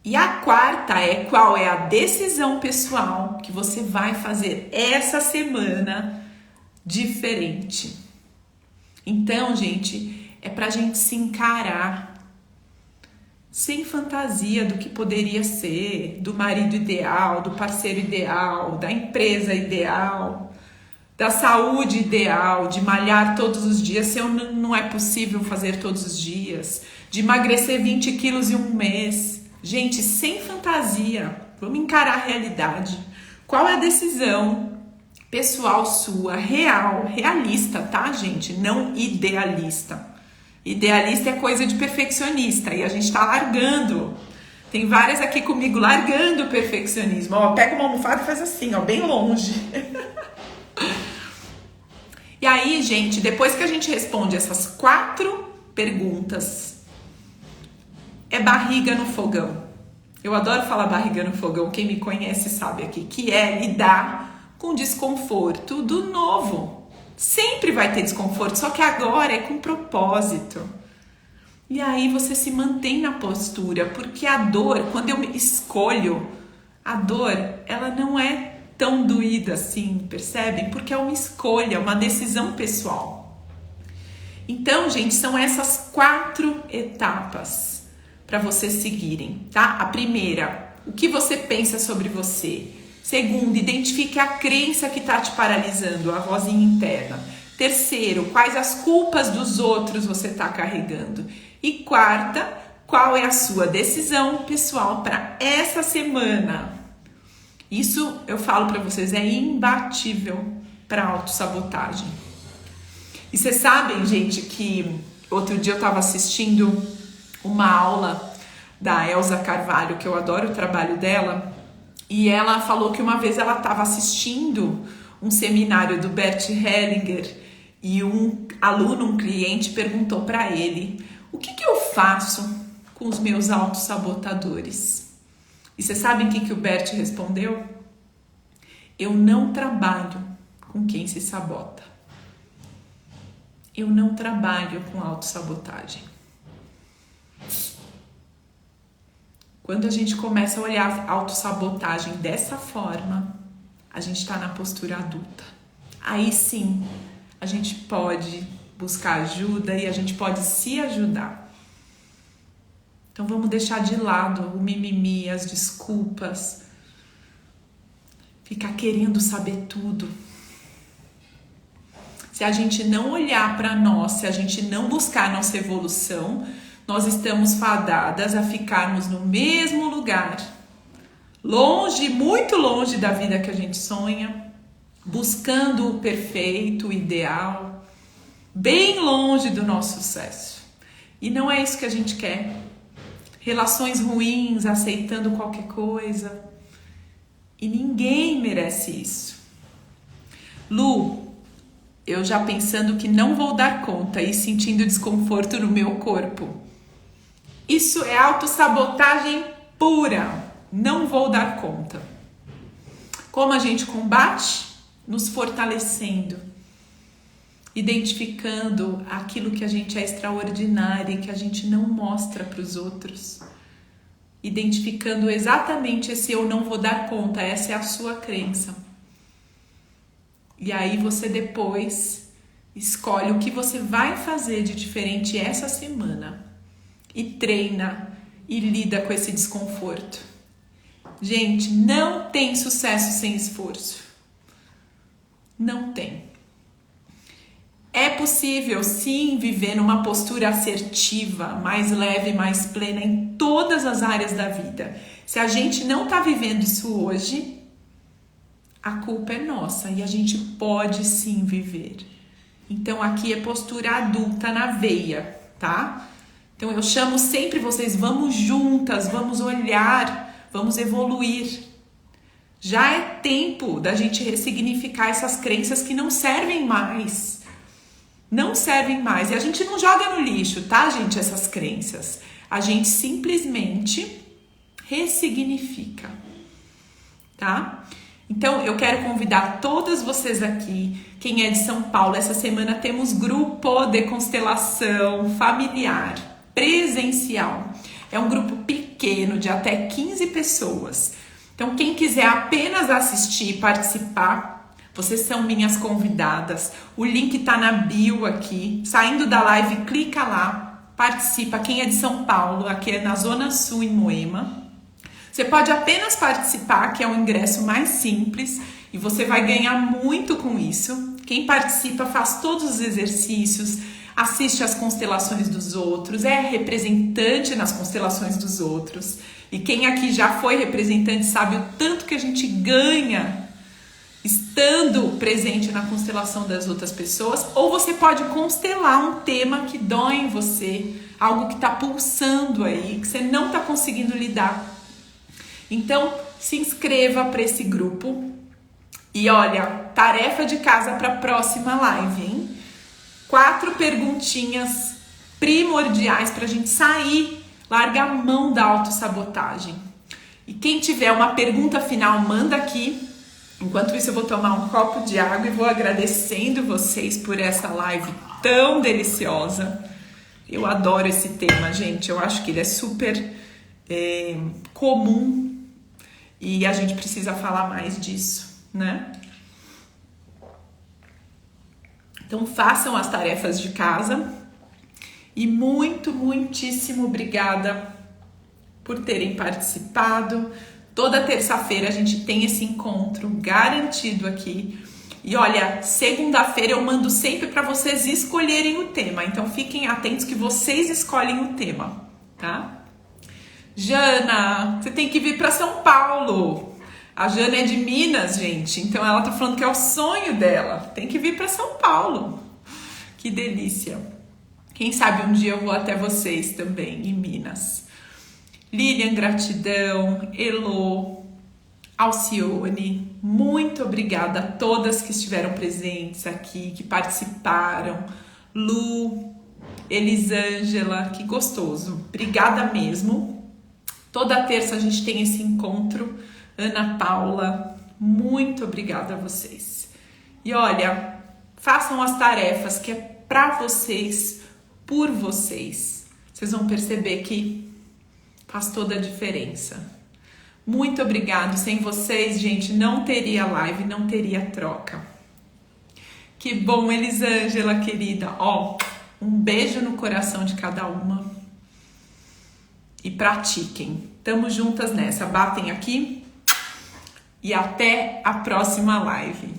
E a quarta é qual é a decisão pessoal que você vai fazer essa semana diferente. Então, gente, é pra gente se encarar sem fantasia do que poderia ser, do marido ideal, do parceiro ideal, da empresa ideal, da saúde ideal, de malhar todos os dias, se não é possível fazer todos os dias, de emagrecer 20 quilos em um mês. Gente, sem fantasia, vamos encarar a realidade. Qual é a decisão pessoal sua, real, realista, tá, gente? Não idealista. Idealista é coisa de perfeccionista e a gente tá largando. Tem várias aqui comigo largando o perfeccionismo. Ó, pega uma almofada e faz assim, ó, bem longe. E aí, gente, depois que a gente responde essas 4 perguntas, é barriga no fogão. Eu adoro falar barriga no fogão, quem me conhece sabe aqui, que é lidar com desconforto do novo. Sempre vai ter desconforto, só que agora é com propósito. E aí você se mantém na postura, porque a dor, quando eu escolho, a dor, ela não é tão doída assim, percebem? Porque é uma escolha, uma decisão pessoal. Então, gente, são essas 4 etapas para vocês seguirem, tá? A primeira, o que você pensa sobre você? Segundo, identifique a crença que está te paralisando, a vozinha interna. Terceiro, quais as culpas dos outros você está carregando? E quarta, qual é a sua decisão pessoal para essa semana? Isso, eu falo para vocês, é imbatível para autossabotagem. E vocês sabem, gente, que outro dia eu estava assistindo uma aula da Elza Carvalho, que eu adoro o trabalho dela, e ela falou que uma vez ela estava assistindo um seminário do Bert Hellinger e um aluno, um cliente, perguntou para ele: o que eu faço com os meus autossabotadores? E vocês sabem o que o Bert respondeu? Eu não trabalho com quem se sabota. Eu não trabalho com autossabotagem. Quando a gente começa a olhar a autossabotagem dessa forma, a gente está na postura adulta. Aí sim, a gente pode buscar ajuda e a gente pode se ajudar. Então vamos deixar de lado o mimimi, as desculpas, ficar querendo saber tudo. Se a gente não olhar para nós, se a gente não buscar a nossa evolução, nós estamos fadadas a ficarmos no mesmo lugar, longe, muito longe da vida que a gente sonha, buscando o perfeito, o ideal, bem longe do nosso sucesso. E não é isso que a gente quer. Relações ruins, aceitando qualquer coisa. E ninguém merece isso. Lu, eu já pensando que não vou dar conta e sentindo desconforto no meu corpo. Isso é autossabotagem pura. Não vou dar conta. Como a gente combate? Nos fortalecendo. Identificando aquilo que a gente é extraordinário e que a gente não mostra para os outros. Identificando exatamente esse eu não vou dar conta, essa é a sua crença. E aí você depois escolhe o que você vai fazer de diferente essa semana e treina e lida com esse desconforto. Gente, não tem sucesso sem esforço. Não tem. É possível, sim, viver numa postura assertiva, mais leve, mais plena em todas as áreas da vida. Se a gente não está vivendo isso hoje, a culpa é nossa e a gente pode sim viver. Então aqui é postura adulta na veia, tá? Então eu chamo sempre vocês, vamos juntas, vamos olhar, vamos evoluir. Já é tempo da gente ressignificar essas crenças que não servem mais. Não servem mais. E a gente não joga no lixo, tá, gente, essas crenças. A gente simplesmente ressignifica, tá? Então, eu quero convidar todas vocês aqui, quem é de São Paulo, essa semana temos grupo de constelação familiar, presencial. É um grupo pequeno, de até 15 pessoas. Então, quem quiser apenas assistir e participar, vocês são minhas convidadas. O link tá na bio aqui. Saindo da live, clica lá, participa. Quem é de São Paulo, aqui é na Zona Sul, em Moema. Você pode apenas participar, que é o ingresso mais simples, e você vai ganhar muito com isso. Quem participa faz todos os exercícios, assiste às constelações dos outros, é representante nas constelações dos outros. E quem aqui já foi representante sabe o tanto que a gente ganha estando presente na constelação das outras pessoas. Ou você pode constelar um tema que dói em você, algo que está pulsando aí, que você não está conseguindo lidar. Então, se inscreva para esse grupo. E olha, tarefa de casa para a próxima live, hein? 4 perguntinhas primordiais para a gente sair, largar a mão da autossabotagem. E quem tiver uma pergunta final, manda aqui. Enquanto isso, eu vou tomar um copo de água e vou agradecendo vocês por essa live tão deliciosa. Eu adoro esse tema, gente. Eu acho que ele é super comum e a gente precisa falar mais disso, né? Então, façam as tarefas de casa e muitíssimo obrigada por terem participado. Toda terça-feira a gente tem esse encontro garantido aqui. E olha, segunda-feira eu mando sempre para vocês escolherem o tema. Então fiquem atentos que vocês escolhem o tema, tá? Jana, você tem que vir para São Paulo. A Jana é de Minas, gente. Então ela tá falando que é o sonho dela. Tem que vir para São Paulo. Que delícia. Quem sabe um dia eu vou até vocês também, em Minas. Lilian, gratidão. Elô, Alcione, muito obrigada a todas que estiveram presentes aqui, que participaram. Lu, Elisângela, que gostoso. Obrigada mesmo. Toda terça a gente tem esse encontro. Ana Paula, muito obrigada a vocês. E olha, façam as tarefas que é para vocês, por vocês. Vocês vão perceber que faz toda a diferença. Muito obrigado. Sem vocês, gente, não teria live, não teria troca. Que bom, Elisângela, querida. Ó, um beijo no coração de cada uma. E pratiquem. Tamo juntas nessa. Batem aqui. E até a próxima live.